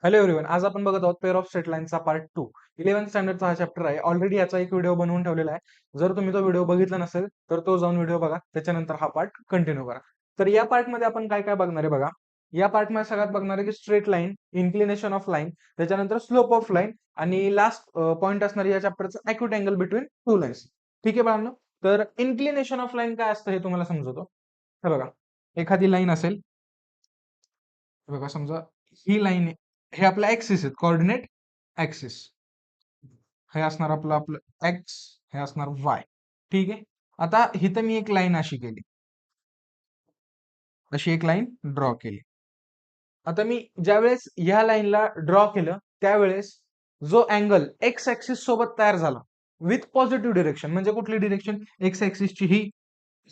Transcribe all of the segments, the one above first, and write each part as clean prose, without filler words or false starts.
Hello everyone, आज आपण बघत आहोत पेअर ऑफ स्ट्रेट लाईनचा पार्ट 2. 11th स्टँडर्डचा हा चॅप्टर आहे. ऑलरेडी याचा एक व्हिडिओ बनवून ठेवलेला आहे. जर तुम्ही तो व्हिडिओ बघितला नसेल तर तो जाऊन व्हिडिओ बघा, त्याच्यानंतर हा पार्ट कंटिन्यू करा. तर या पार्टमध्ये आपण काय काय बघणार आहे बघा. या पार्टमध्ये सगळ्यात बघणार आहे की straight line, inclination of line, त्याच्यानंतर स्लोप ऑफ लाईन आणि लास्ट पॉईंट असणार या चॅप्टरचा acute angle between two lines. ठीक आहे बाळांनो. तर इन्क्लिनेशन ऑफ लाईन काय असतं हे तुम्हाला समजवतो. हे बघा, एखादी लाईन असेल, हे बघा समजा ही लाईन आहे, हे आपलं ऍक्सिस आहेत, कोऑर्डिनेट ऍक्सिस. हे असणार आपलं आपलं एक्स, हे असणार वाय. ठीक आहे. आता इथं मी एक लाईन अशी केली, अशी एक लाईन ड्रॉ केली. आता मी ज्यावेळेस ह्या लाईनला ड्रॉ केलं त्यावेळेस जो अँगल एक्स ऍक्सिस सोबत तयार झाला विथ पॉझिटिव्ह डिरेक्शन, म्हणजे कुठली डिरेक्शन, एक्स ऍक्सिसची ही,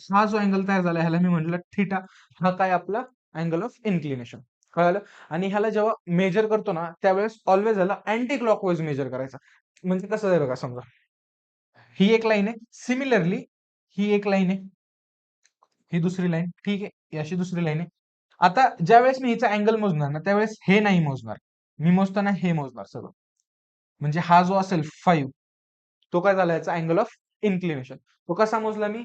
हा जो अँगल तयार झाला ह्याला मी म्हटलं थिटा. हा काय आपला अँगल ऑफ इन्क्लिनेशन. कळालं. आणि ह्याला जेव्हा मेजर करतो ना त्यावेळेस ऑलवेज ह्याला अँटी क्लॉकवाईज मेजर करायचा. म्हणजे कसं आहे बघा, समजा ही एक लाईन आहे, सिमिलरली ही एक लाईन आहे, ही दुसरी लाईन, ठीक आहे, ही अशी दुसरी लाईन आहे. आता ज्यावेळेस मी हिचा अँगल मोजणार ना त्यावेळेस हे नाही मोजणार, मी मोजताना हे मोजणार सगळं. म्हणजे हा जो असेल 5, तो काय झाला याचा अँगल ऑफ इन्क्लिनेशन. तो कसा मोजला मी,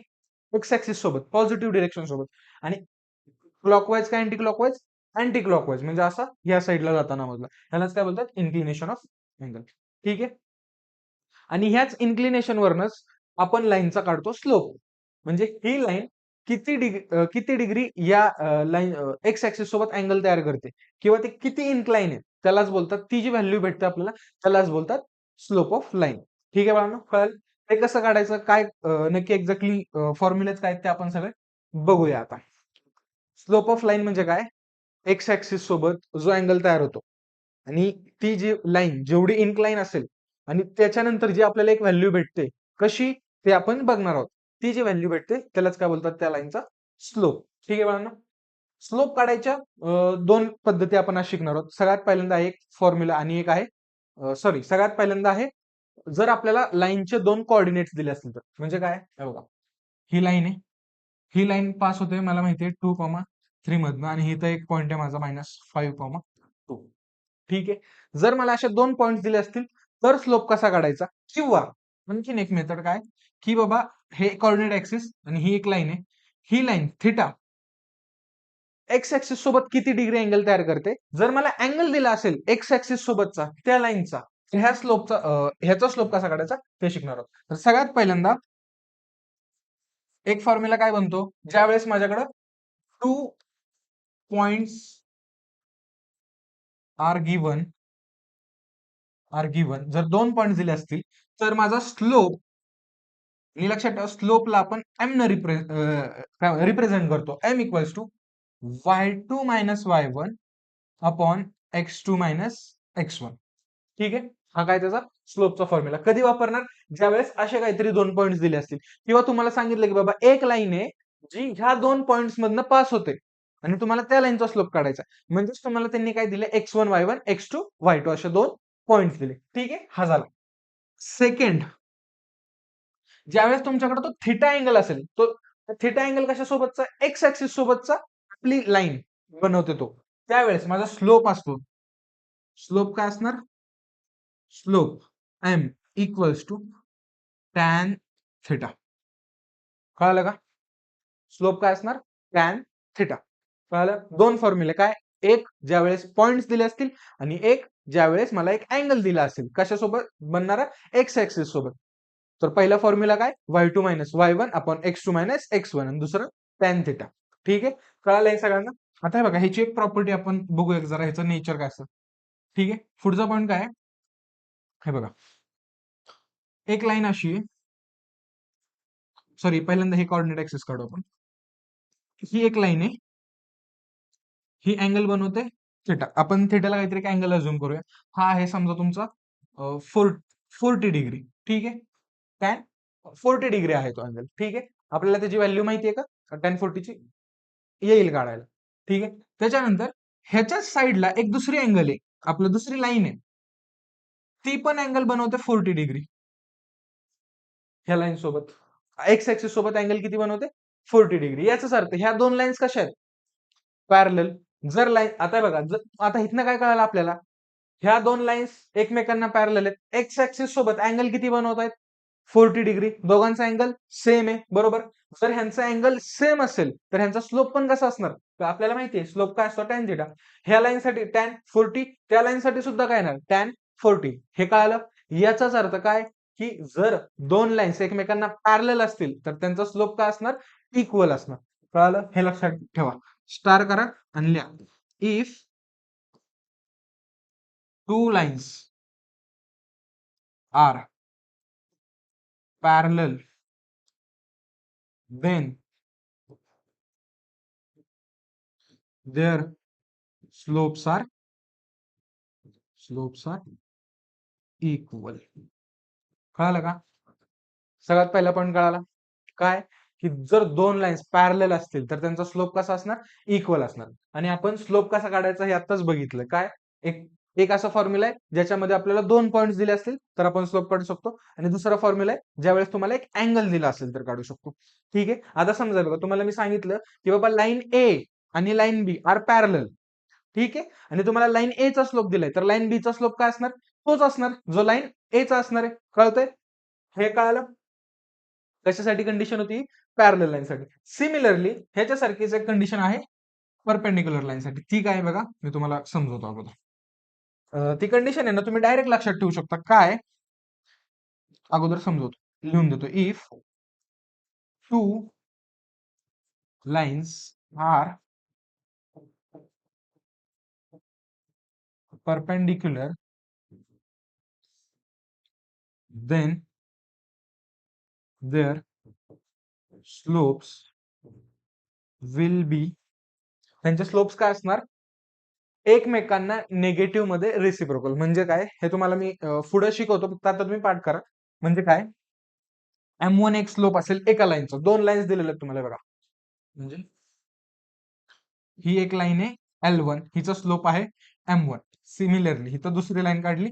एक्स ऍक्सिस सोबत पॉझिटिव्ह डिरेक्शन सोबत. आणि क्लॉकवाईज काय अँटी क्लॉकवाईज, अँटी क्लॉकवाईज म्हणजे असा या साईडला जाताना मोजला. ह्यालाच काय बोलतात, इन्क्लिनेशन ऑफ अँगल. ठीक आहे. आणि ह्याच इन्क्लिनेशन वरनच आपण लाईनचा काढतो स्लोप. म्हणजे ही लाईन किती डिग्री या लाईन एक्स ऍक्सिस सोबत अँगल तयार करते किंवा ते किती इन्क्लाइन आहे त्यालाच बोलतात, ती जी व्हॅल्यू भेटते आपल्याला त्यालाच बोलतात स्लोप ऑफ लाईन. ठीक आहे बाळांनो, कळलं. ते कसं काढायचं, काय नक्की एक्झॅक्टली फॉर्म्युलेच काय ते आपण सगळे बघूया आता. स्लोप ऑफ लाईन म्हणजे काय, एक्स ऍक्सिस सोबत जो अँगल तयार होतो आणि ती जी लाईन जेवढी इन्क्लाइन असेल आणि त्याच्यानंतर जी आपल्याला एक व्हॅल्यू भेटते, कशी ते आपण बघणार आहोत. ती जी व्हॅल्यू भेटते त्यालाच काय बोलतात, त्या लाईनचा स्लोप. ठीक आहे बाळांनो. स्लोप काढायच्या दोन पद्धती आपण आज शिकणार आहोत. सगळ्यात पहिल्यांदा एक फॉर्म्युला आणि एक आहे, सॉरी, सगळ्यात पहिल्यांदा आहे, जर आपल्याला लाईनचे दोन कोऑर्डिनेट्स दिले असतील तर. म्हणजे काय, हे बघा, ही लाईन आहे, ही लाईन पास होते मला माहिती आहे 2,3 मधनं, आणि इथं एक पॉईंट आहे माझा -5,2. ठीक आहे. जर मला असे दोन पॉईंट दिले असतील तर स्लोप कसा काढायचा, किंवा आणखीन एक मेथड काय, की बाबा हे कोऑर्डिनेट ऍक्सिस आणि ही एक लाईन आहे, ही लाईन थिटा एक्स ऍक्सिस सोबत किती डिग्री अँगल तयार करते. जर मला अँगल दिला असेल एक्स ऍक्सिस सोबतचा त्या लाईनचा, ह्या स्लोपचा ह्याचा स्लोप कसा काढायचा ते शिकणार आहोत. तर सगळ्यात पहिल्यांदा एक फॉर्म्युला काय बनतो, ज्यावेळेस माझ्याकडे टू पॉइंट्स आर गिवन, जर दोन पॉइंट दिले असतील तर माझा स्लोप, आणि लक्षात ठेवा स्लोपला आपण एम न रिप्रेझेंट करतो. M equals to y2 minus y1 upon x2 minus x1. ठीक आहे. हा काय त्याचा स्लोपचा फॉर्म्युला. कधी वापरणार, ज्यावेळेस असे काहीतरी दोन पॉइंट्स दिले असतील किंवा तुम्हाला सांगितलं की बाबा एक लाईन आहे जी ह्या दोन पॉइंट्स मधनं पास होते आणि तुम्हाला त्या लाईनचा स्लोप काढायचा. म्हणजेच तुम्हाला त्यांनी काय दिले, x1 y1 x2 y2 असे दोन पॉइंट्स दिले. ठीक आहे, हा झाला. सेकंड, ज्यावेळेस तुमच्याकडे तो थिटा अँगल असेल, तो थिटा अँगल कशासोबतचा, एक्स ऍक्सिस सोबतचा आपली लाईन बनवते तो, त्यावेळेस माझा स्लोप असतो. स्लोप काय असणार, slope M equals to tan theta. कळालं का. स्लोप काय असणार, टॅन थिटा. कळालं. दोन फॉर्म्युले काय, एक ज्यावेळेस पॉइंट्स दिले असतील आणि एक ज्यावेळेस मला एक अँगल दिला असेल, कशासोबत बनणारा, एक्स ऍक्सिस सोबत. तर पहिला फॉर्म्युला काय, y2 minus y1 upon x2 minus x1, आणि दुसरं टॅन थिटा. ठीक आहे, कळालं हे सगळ्यांना. आता हे बघा, ह्याची एक प्रॉपर्टी आपण बघूया जरा, ह्याचं नेचर काय असतं. ठीक आहे. पुढचा पॉईंट काय आहे, हे बघा, एक लाईन अशी आहे, सॉरी पहिल्यांदा हे कोऑर्डिनेट ऍक्सिस काढू आपण. ही एक लाईन आहे, ही अँगल बनवते थिटा. आपण थिटाला काहीतरी एक अँगल अज्युम करूया. हा आहे समजा तुमचा 40 डिग्री. ठीक आहे. टॅन 40 डिग्री आहे तो अँगल. ठीक आहे. आपल्याला त्याची व्हॅल्यू माहिती आहे का, टॅन 40ची येईल काढायला. ठीक आहे. त्याच्यानंतर ह्याच्याच साईडला एक दुसरी अँगल आहे, आपलं दुसरी लाईन आहे, ती पण अँगल बनवते 40 डिग्री ह्या लाईन सोबत. एक्स ऍक्सिस सोबत अँगल किती बनवते, 40 डिग्री. याचाच अर्थ ह्या दोन लाईन्स कशा आहेत, पॅरलल. जर लाईन, आता बघा, आता इथनं काय कळालं आपल्याला, ह्या दोन लाईन्स एकमेकांना पॅरलल आहेत. एक्स ऍक्सिस सोबत अँगल किती बनवत आहेत? 40 डिग्री. दोघांचा अँगल सेम आहे, बरोबर. जर ह्यांचा अँगल सेम असेल तर ह्यांचा स्लोप पण कसा असणार? तर आपल्याला माहिती आहे स्लोप काय असतो, टॅन थिटा. ह्या लाईन साठी टॅन 40, त्या लाईन साठी सुद्धा काय येणार? टॅन 40. हे कळालं? याचाच अर्थ काय, की जर दोन लाईन्स एकमेकांना पॅरलल असतील तर त्यांचा स्लोप काय असणार? इक्वल असणार. कळालं? हे लक्षात ठेवा. स्टार करा आणि लिहा. If two lines are parallel, then their slopes are equal. कळालं का? सगळ्यात पहिला पॉईंट कळाला काय, की जर दोन लाईन्स पॅरलल असतील तर त्यांचा स्लोप कसा असणार? इक्वल असणार. आणि आपण स्लोप कसा काढायचा हे आताच बघितलं. काय, एक एक असा फॉर्म्युला आहे ज्याच्यामध्ये आपल्याला 2 पॉईंट्स दिले असतील तर आपण स्लोप काढू शकतो, आणि दुसरा फॉर्म्युला आहे ज्यावेळेस तुम्हाला एक अँगल दिला असेल तर काढू शकतो. ठीक आहे. आता समजा बघा, तुम्हाला मी सांगितलं की बाबा लाईन ए आणि लाईन बी आर पॅरलल. ठीक आहे. आणि तुम्हाला लाईन ए चा स्लोप दिलाय तर लाईन बी चा स्लोप काय असणार? तोच असणार जो लाईन ए चा असणार आहे. कळतंय? हे कळालं? कशासाठी कंडिशन होती? पॅरलल लाईन साठी. सिमिलरली ह्याच्यासारखीच एक कंडिशन आहे परपेंडिक्युलर लाईन साठी. ती काय बघा, मी तुम्हाला समजवतो अगोदर. ती कंडिशन आहे ना, तुम्ही डायरेक्ट लक्षात ठेवू शकता. काय, अगोदर समजवतो, लिहून देतो. If two lines are perpendicular, then their slopes will be, त्यांचे स्लोप्स काय असणार? एकमेकांना निगेटिव्ह मध्ये रेसिप्रोकल. म्हणजे काय, हे तुम्हाला मी पुढे शिकवतो, फक्त आता तुम्ही पाठ करा. म्हणजे काय, M1 एक स्लोप असेल एका लाईनचा. दोन लाईन्स दिलेले आहेत तुम्हाला बघा. म्हणजे ही एक लाईन आहे L1, हिचा स्लोप आहे M1. सिमिलरली हिथं दुसरी लाईन काढली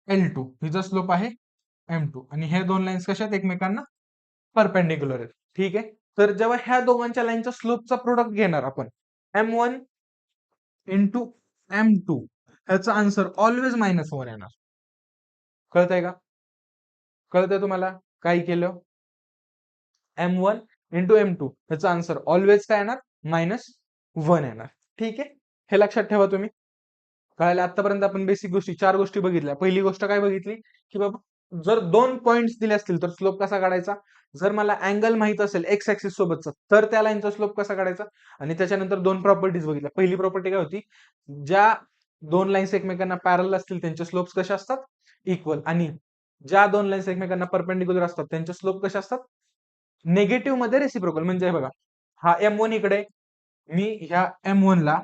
L2, हिचा स्लोप आहे M2. आणि हे दोन लाईन्स कशा आहेत? एकमेकांना परपेंडिक्युलर आहेत. ठीक आहे. तर जेव्हा ह्या दोघांच्या लाईनचा स्लोपचा प्रोडक्ट घेणार आपण, M1 इंटू M2, ह्याचा आन्सर ऑलवेज -1 येणार. कळतंय का? कळतंय तुम्हाला काय केलं? M1 इंटू M2, ह्याचा आन्सर ऑलवेज काय येणार? -1 येणार. ठीक आहे. हे लक्षात ठेवा तुम्ही. कळालं? आतापर्यंत आपण बेसिक गोष्टी 4 गोष्टी बघितल्या. पहिली गोष्ट काय बघितली, की बाबा जर 2 पॉइंट्स दिले असतील तर स्लोप कसा काढायचा? जर मला अँगल माहित असेल एक्स ऍक्सिस सोबतचा तर त्या लाईनचा स्लोप कसा काढायचा? आणि त्याच्यानंतर 2 प्रॉपर्टीज बघितल्या. पहिली प्रॉपर्टी काय होती? ज्या 2 लाईन्स एकमेकांना पॅरलल असतील त्यांचे स्लोप्स कसे असतात? इक्वल. आणि ज्या 2 लाईन्स एकमेकांना परपेंडिक्युलर असतात त्यांचे स्लोप कसे असतात? निगेटिव्ह मध्ये रेसिप्रोकल. म्हणजे बघा, हा M1 इकडे, मी ह्या M1 ला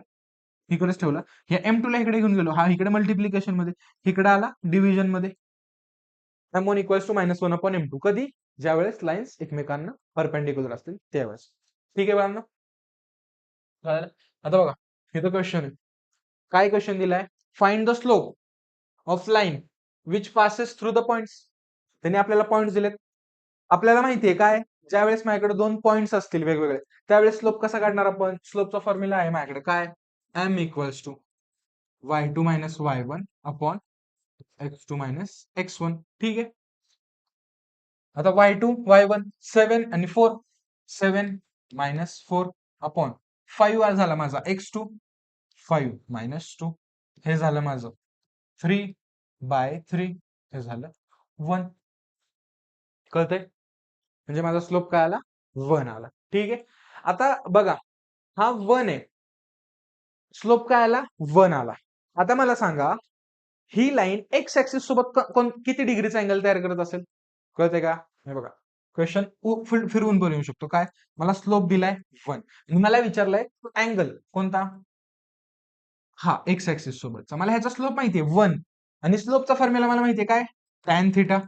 इकडेच ठेवला, ह्या M2 ला इकडे घेऊन गेलो, हा इकडे मल्टिप्लिकेशन मध्ये, इकडे आला डिव्हिजन मध्ये. M1 equals to -1 upon M2. कधी? ज्यावेळेस लाईन्स एकमेकांना परपेंडिक्युलर असतील त्यावेळेस. ठीक आहे बाळांनो? कळालं? आता बघा, इथं क्वेश्चन आहे. काय क्वेश्चन दिलाय? Find the slope of line which passes through the points. त्यांनी आपल्याला पॉइंट्स दिलेत. आपल्याला माहितीये काय, ज्यावेळेस माझ्याकडे 2 पॉइंट्स असतील वेगवेगळे, त्यावेळेस स्लोप कसा काढणार आपण? स्लोपचा फॉर्म्युला आहे माझ्याकडे. काय? M equals to y2 minus y1 upon x2 minus x1. ठीक आहे. आता y2 y1 7 आणि 4, 7 मायनस 4 अपॉन 5 झाला माझा x2, 5 मायनस 2, हे झालं माझं 3/3, हे झालं 1. कळतंय? म्हणजे माझा स्लोप काय आला? 1 आला. ठीक आहे. आता बघा, हा 1 आहे, स्लोप काय आला? 1 आला. आता मला सांगा, ही लाईन एक्स ऍक्सिस सोबत किती डिग्रीचा अँगल तयार करत असेल? कळतंय का? हे बघा, क्वेश्चन फिरवून पण येऊ शकतो. काय, मला स्लोप दिलाय 1 आणि मला विचारलंय अँगल कोणता? हा, एक्स ऍक्सिस सोबतचा. मला ह्याचा स्लोप माहितीये 1, आणि स्लोपचा फॉर्म्युला मला माहितीये काय? टॅन थिटा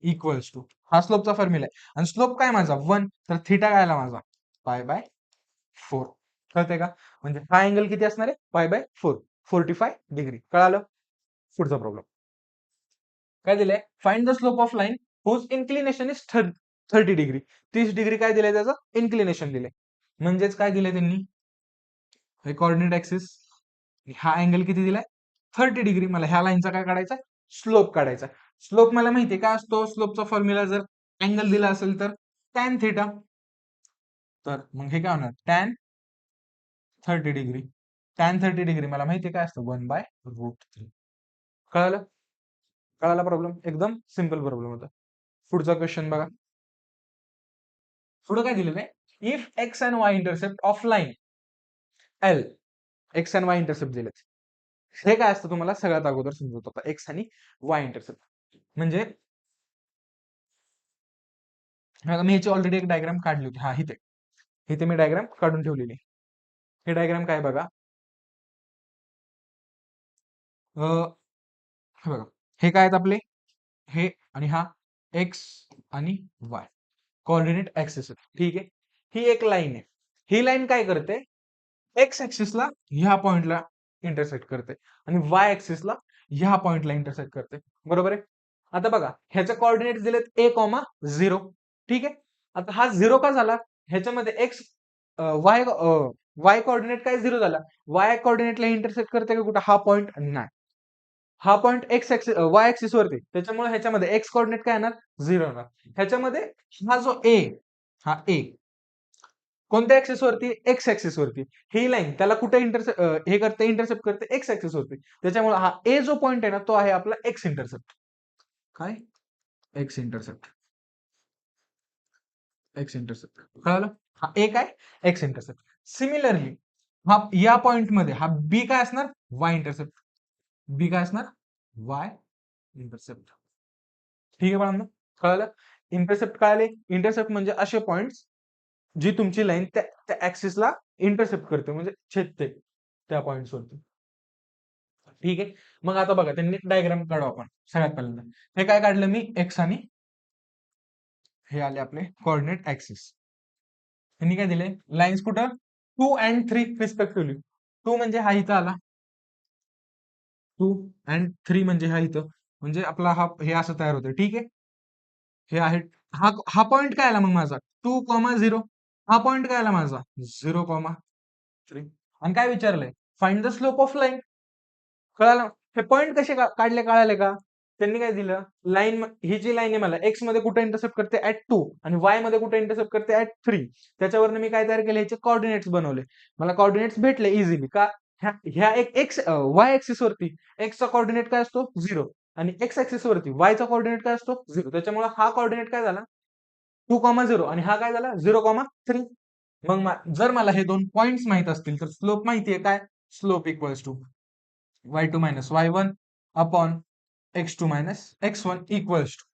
इक्वल्स टू, हा स्लोपचा फॉर्म्युला आहे. आणि स्लोप काय माझा? 1, तर थिटा काय आला माझा? π/4. कळतंय का? म्हणजे हा अँगल किती असणार आहे? π/4, 45 डिग्री. कळालं? पुढचा प्रॉब्लेम काय दिलंय? Find the slope of line whose inclination is 30 degree. 30 degree काय दिलंय त्याचं? इन्क्लिनेशन दिलंय. म्हणजेच काय दिलंय त्यांनी? हे कोऑर्डिनेट ऍक्सिस, हा अँगल किती दिलाय? 30 डिग्री मला ह्या लाईनचा काय काढायचा, स्लोप काढायचा. स्लोप मला माहितीये काय असतो, स्लोपचा फॉर्म्युला जर अँगल दिला असेल तर टॅन थिटा. तर मग हे काय होणार, टॅन 30 डिग्री. टॅन 30 डिग्री मला माहितीये काय असतं, 1/√3. कळालं? कळाला प्रॉब्लेम? एकदम सिंपल प्रॉब्लेम होता. पुढचा क्वेश्चन बघा. पुढे काय दिलेलं आहे, if x and Y intercept of line L, x and Y intercept दिलेत. हे काय असतं तुम्हाला सगळ्यात अगोदर समजवतो आता, एक्स आणि वाय इंटरसेप्ट म्हणजे मी ह्याची ऑलरेडी एक डायग्राम काढली होती. हा इथे इथे मी डायग्राम काढून ठेवलेली. हे डायग्राम काय बघा, हे बघा, हे काय आहेत आपले, हे आणि हा एक्स आणि वाय कोऑर्डिनेट ऍक्सिस. ठीक आहे, ही एक लाईन आहे. ही लाईन काय करते, एक्स ऍक्सिसला ह्या पॉइंटला इंटरसेक्ट करते आणि वाय ऍक्सिसला ह्या पॉइंटला इंटरसेक्ट करते. बरोबर आहे. आता बघा ह्याचे कोऑर्डिनेट दिलेत a,0. ठीक आहे. आता हा 0 का झाला, ह्याच्यामध्ये एक्स वाय वाय कोऑर्डिनेट काय 0 झाला, वाय कोऑर्डिनेटला इंटरसेक्ट करते का कुठं, हा पॉइंट नाही. हा point x axis Y axis वरती, त्याच्यामुळे ह्याच्यामध्ये एक्स कोऑर्डिनेट काय येणार, 0 येणार. ह्याच्यामध्ये हा जो ए, हा ए कोणत्या ऍक्सिस वरती, एक्स ऍक्सिस वरती. ही लाईन त्याला कुठे हे करते, इंटरसेप्ट करते एक्स ऍक्सिस वरती. त्याच्यामुळे हा ए जो पॉइंट आहे ना, तो आहे आपला एक्स इंटरसेप्ट. काय, एक्स इंटरसेप्ट. एक्स इंटरसेप्ट कळालं. हा ए काय, एक्स इंटरसेप्ट. सिमिलरली हा या पॉइंट मध्ये हा बी काय असणार, वाय इंटरसेप्ट. बी काय असणार, वाय इंटरसेप्ट. ठीक आहे बाळांनो, कळालं. इंटरसेप्ट कळाले. इंटरसेप्ट म्हणजे असे पॉइंट्स जी तुमची लाईन त्या ऍक्सिसला इंटरसेप्ट करते, म्हणजे छेदते त्या पॉइंट्स वरती. ठीक आहे. मग आता बघा त्यांनी डायग्राम काढू आपण सगळ्यात पहिल्यांदा. हे काय काढलं मी, एक्स आणि हे आले आपले कोऑर्डिनेट ऍक्सिस. त्यांनी काय दिले, लाईन्स कुठं, 2 and 3 रिस्पेक्टिव्हली. 2 म्हणजे हा इथं आला, 2 and 3 म्हणजे हा इथं, म्हणजे आपला हा हे असं तयार होतं. ठीक आहे. हे आहे, हा हा पॉइंट काय आला मग माझा, 2,0. हा पॉइंट काय आला माझा, 0,3. आणि काय विचारलंय, find the slope of line. कळालं. हे पॉइंट कसे काढले कळाले का, त्यांनी काय दिलं, लाईन ही जी लाईन आहे मला एक्स मध्ये कुठे इंटरसेप्ट करते ऍट 2 आणि वाय मध्ये कुठे इंटरसेप्ट करते ऍट 3. त्याच्यावरनं मी काय तयार केले, ह्याचे कोऑर्डिनेट्स बनवले. मला कोऑर्डिनेट्स भेटले इझिली का, ह्या एक एक्स वाय ऍक्सिस वरती एक्सचा कोऑर्डिनेट काय असतो, 0 आणि एक्स ऍक्सिस वरती वायचा कोऑर्डिनेट काय असतो, 0. त्याच्यामुळे हा कोऑर्डिनेट काय झाला, 2,0 आणि हा काय झाला, 0,3. मग जर मला हे दोन पॉइंट्स माहित असतील तर स्लोप माहितीये काय, slope equals to y2 minus y1 upon x2 minus x1 equals to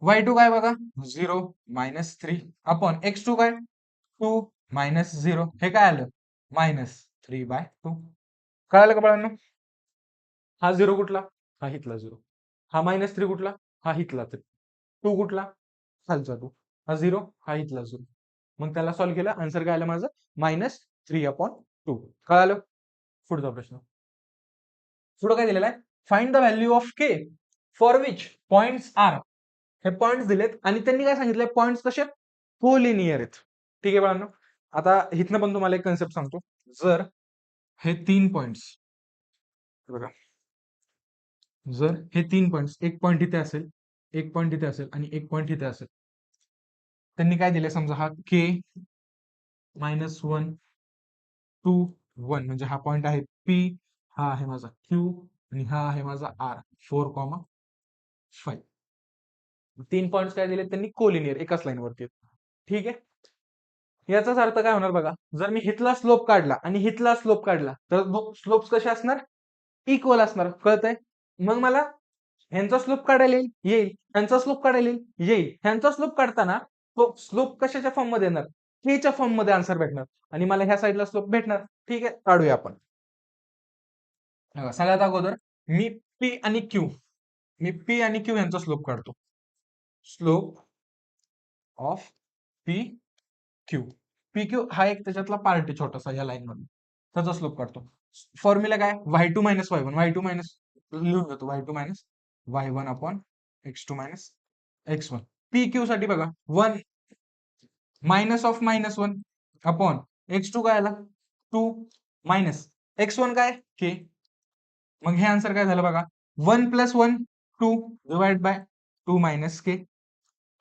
y2 काय बघा, 0 - 3 अपॉन x2 काय, 2 - 0. हे काय आलं, -3/2. कळालं का बाळांनो. हा 0 कुठला, हा हितला 0. हा -3 कुठला, हा हितला 3. 2 कुठला, खालचा 2. हा 0, हा इथला 0. मग त्याला सॉल्व्ह केलं, आन्सर काय आलं माझं, -3/2. कळालं. पुढचा प्रश्न. पुढे काय दिलेलं आहे, find the value of K for which points are. हे पॉइंट्स दिलेत आणि त्यांनी काय सांगितलंय, पॉइंट्स कसे कोलिनियर आहेत. ठीक आहे बाळांनो. आता इथनं पण तुम्हाला एक कन्सेप्ट सांगतो. जर हे 3 पॉइंट्स बघा, जर हे 3 पॉइंट्स, एक पॉइंट इथे असेल, एक पॉइंट इथे असेल आणि एक पॉइंट इथे असेल, त्यांनी काय दिले, समजा हा के -1 2 1 म्हणजे हा पॉइंट आहे पी, हा आहे माझा क्यू आणि हा आहे माझा आर 4,5. 3 पॉइंट्स काय दिले त्यांनी, कोलिनियर, एकाच लाईन वरती. ठीक आहे. याचाच अर्थ काय होणार बघा, जर मी हितला स्लोप काढला आणि हितला स्लोप काढला तर स्लोप्स कसे असणार, इक्वल असणार. कळतंय. मग मला ह्यांचा स्लोप काढायला येईल, ह्यांचा स्लोप काढायला येईल. ह्यांचा स्लोप काढताना तो स्लोप कशाच्या फॉर्म मध्ये येणार, के च्या फॉर्म मध्ये आन्सर भेटणार आणि मला ह्या साईडला स्लोप भेटणार. ठीक आहे, काढूया आपण. सगळ्यात अगोदर मी पी आणि क्यू, यांचा स्लोप काढतो. Slope of P Q. P Q हा एक त्याच्यातला पार्ट आहे छोटासा या लाईन मध्ये, त्याचा स्लोप काढतो. फॉर्म्युला काय, y2 - y1, y2 मायनस लिहून घेतो, y2 - y1 upon x2 - x1. P Q साठी बघा, 1 -1 अपॉन x2 काय आला, 2 मायनस x1 काय, k मग हे आन्सर काय झालं बघा, 1 + 1 2 डिवाइड बाय 2 मायनस के.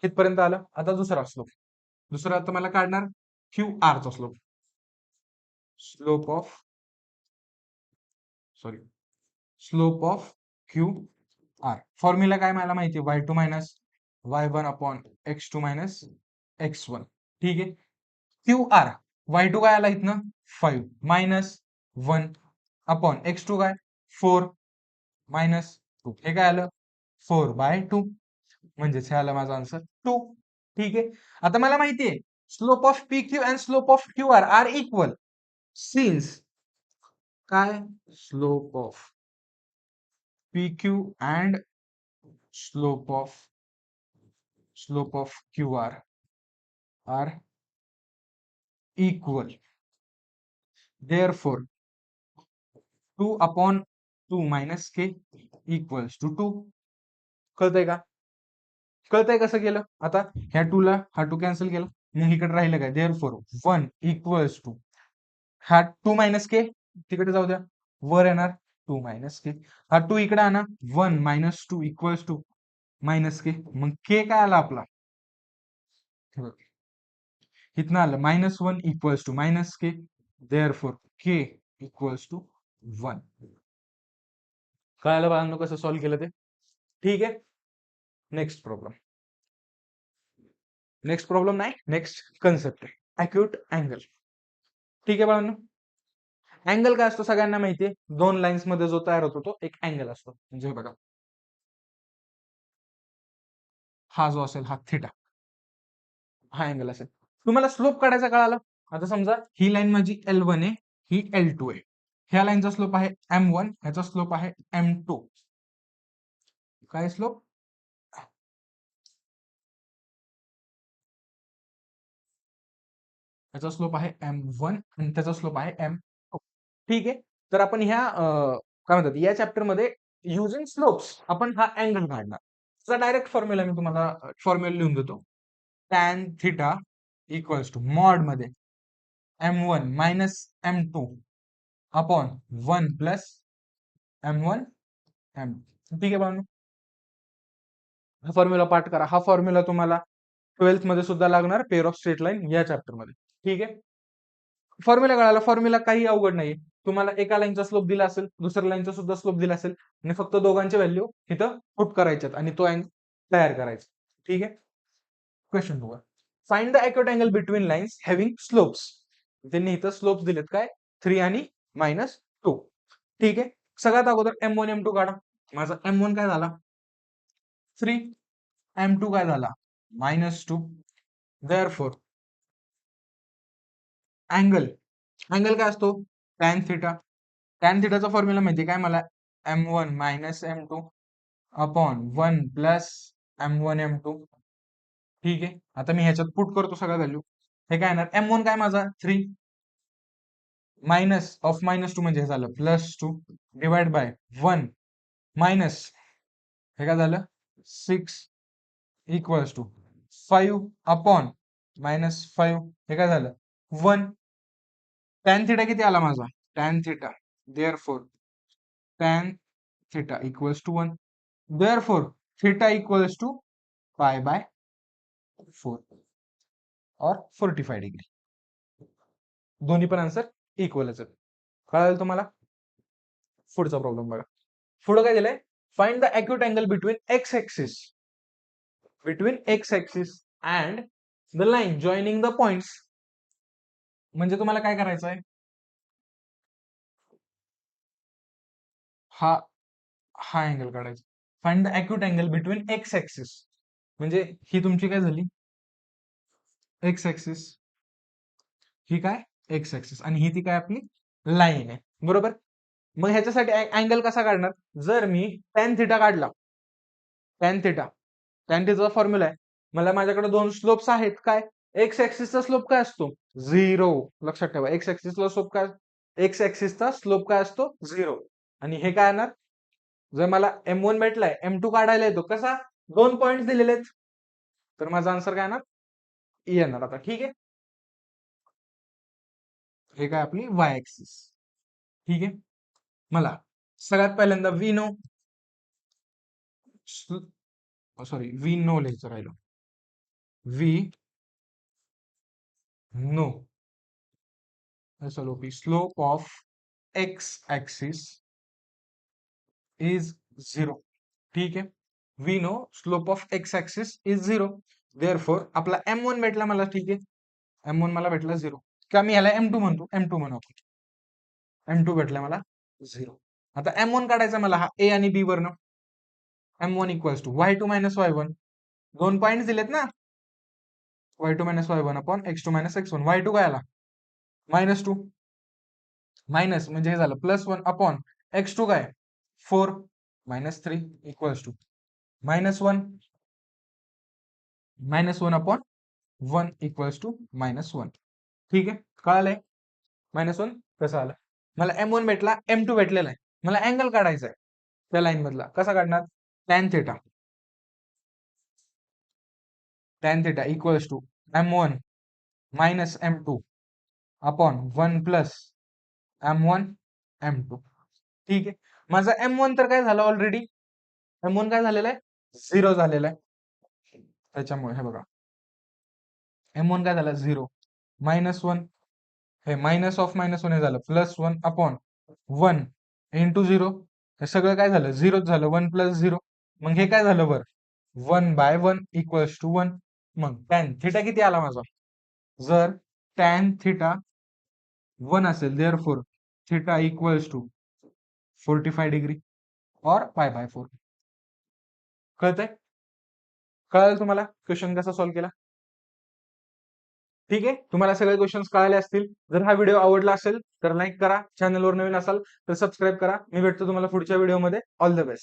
इथपर्यंत आलं. आता दुसरा स्लोप. दुसरा आता मला काढणार क्यू आरचा slope. Slope of sorry slope of Q R. Formula काय मला माहिती आहे, y2 minus y1 upon x2 minus x1. ठीक आहे. क्यू आर y2 काय आला इथनं 5 मायनस 1 अपॉन x2 काय 4 मायनस 2. हे काय आलं 4/2. म्हणजेच हे आलं माझा आन्सर 2. ठीक आहे. आता मला माहिती आहे slope of P Q and slope of Q R are equal since काय slope of P Q and slope of Q R are equal. Therefore 2/2 minus k equals to 2. कळतंय का? कळतंय कसं केलं? आता ह्या 2 ला हा 2 कॅन्सल केला, मग इकडे राहिलं काय देअरफॉर 1 इक्वल्स टू हा 2 मायनस के तिकडे जाऊ द्या, वर येणार 2 मायनस के. हा 2 इकडे आणा 1 minus 2 equals to minus K. मग के काय आला आपला, इथनं आलं -1 equals to minus K. Therefore K equals to 1. कळालं बाळांनो कसं सॉल्व्ह केलं ते? ठीक आहे. Next problem. नेक्स्ट प्रॉब्लेम नाही, नेक्स्ट कन्सेप्ट आहे अॅक्यूट अँगल. ठीक आहे बाळांनो. अँगल काय असतो सगळ्यांना माहितीये, दोन लाईन्स मध्ये जो तयार होतो तो एक अँगल असतो. म्हणजे बघा, हा जो असेल हा थिटा, हा अँगल असेल. तुम्हाला स्लोप काढायचा कळाला. आता समजा ही लाईन माझी L1 आहे, ही L2 आहे. ह्या लाईनचा स्लोप आहे M1, ह्याचा स्लोप आहे M2. काय स्लोप? ह्याचा स्लोप आहे M1 आणि त्याचा स्लोप आहे M2. ठीक आहे. तर आपण ह्या काय म्हणतात या चॅप्टर मध्ये युजिंग स्लोप्स आपण हा अँगल काढणार. त्याचा डायरेक्ट फॉर्म्युला मी तुम्हाला फॉर्म्युला लिहून देतो. Tan theta equals to mod मध्ये M1 minus M2 upon 1 plus M1 M2. ठीक आहे बाळांनो. हा फॉर्म्युला पाठ करा. हा फॉर्म्युला तुम्हाला 12th मध्ये सुद्धा लागणार पेअर ऑफ स्ट्रेट लाईन या चॅप्टर मध्ये. ठीक आहे. फॉर्म्युला कळाला. फॉर्म्युला काही अवघड नाही. तुम्हाला एका लाईनचा स्लोप दिला असेल, दुसऱ्या लाईनचा सुद्धा स्लोप दिला असेल आणि फक्त दोघांचे व्हॅल्यू इथं पुट करायच्यात आणि तो अँगल तयार करायचा. ठीक आहे. Question 2. Find the acute angle between lines having slopes. त्यांनी इथं स्लोप्स दिलेत काय 3 आणि -2. ठीक आहे. सगळ्यात अगोदर M1 M2 काढा. माझा M1 काय झाला 3, M2 काय झाला -2. देअरफॉर अँगल काय असतो टॅन थिटा. टॅन थिटाचा फॉर्म्युला माहिती काय मला, M1 minus M2 upon 1 plus M1 M2. ठीक आहे. आता मी ह्याच्यात पुट करतो सगळ्या व्हॅल्यू. हे काय येणार M1 काय माझा 3 मायनस ऑफ -2 म्हणजे हे झालं +2 डिवाइड बाय 1 मायनस हे काय झालं 6 इक्वल्स टू 5 अपॉन -5 हे काय झालं 1. टॅन थिटा किती आला माझा, tan theta therefore tan theta equals to 1. Therefore theta equals to π/4 और 45 डिग्री. दोन्ही पण आन्सर इक्वलच आहेत. कळालं तुम्हाला. पुढचा प्रॉब्लेम बघा. पुढे काय दिलंय, find the acute angle between x axis and the line joining the points. म्हणजे तुम्हाला काय करायचं आहे, हा हा अँगल काढायचा. Find the acute angle between x axis म्हणजे ही तुमची काय झाली एक्स ऍक्सिस, ही काय एक्स ऍक्सिस आणि ही ती काय आपली लाईन आहे. बरोबर. मग ह्याच्यासाठी अँगल कसा काढणार, जर मी टॅन थिटा काढला, टॅन थिटाचा फॉर्म्युला आहे, मला माझ्याकडे दोन स्लोप्स आहेत. काय एक्स ऍक्सिसचा स्लोप काय असतो 0. लक्षात ठेवा एक्स ऍक्सिसचा स्लोप काय असतो 0. आणि हे काय येणार, जर मला M1 भेटलाय M2 काढायला येतो कसा, दोन पॉइंट दिलेले आहेत, तर माझा आन्सर काय येणार येणार. आता ठीक आहे. हे काय आपली y ऍक्सिस. ठीक आहे. मला सगळ्यात पहिल्यांदा we know, sorry we know लिहायचं राहिलं, we know SLOP slope of X axis is 0. ठीक आहे, we know slope of X axis is 0. Therefore आपला M1 भेटला मला. ठीक आहे, M1 मला भेटला 0. का मी ह्याला M2 म्हणतो, M2 म्हणू आपण. M2 भेटला मला 0. आता M1 काढायचा मला हा A आणि B वरनं. M1 equals to y2 minus y1. 2 point दिलेत ना, y2 minus y1 upon x2 minus x1. y2 काय आला -2, मायनस म्हणजे हे झालं +1 अपॉन x2 काय 4 -3 equals to -1 upon 1 equals to -1. ठीक आहे, कळालंय -1 कसं आलं. मला M1 भेटला, M2 भेटलेला आहे. मला अँगल काढायचा आहे त्या लाईन मधला. कसा काढणार? Tan theta. Tan theta equals to M1 minus M2 upon 1 plus M1 M2. ठीक आहे, माझा M1 तर काय झालं ऑलरेडी, M1 काय झालेला आहे 0 झालेला आहे. त्याच्यामुळे हे बघा M1 काय झाला 0, -1 हे मायनस ऑफ -1 हे झालं +1 अपॉन 1 इंटू 0. हे सगळं काय झालं 0 झालं, 1 + 0. मग हे काय झालं वर 1/1 इक्वल्स टू 1. मग टॅन थिटा किती आला माझा? जर टॅन थिटा 1 असेल, therefore theta equals to 45 degree और π/4. कळतंय? कळालं तुम्हाला क्वेश्चन कसा सॉल्व्ह केला? ठीक आहे, तुम्हाला सगळे क्वेश्चन्स कळाले असतील. जर हा व्हिडिओ आवडला असेल तर लाईक करा, चॅनलवर नवीन असाल तर सबस्क्राईब करा. मी भेटतो तुम्हाला पुढच्या व्हिडिओमध्ये. All the best.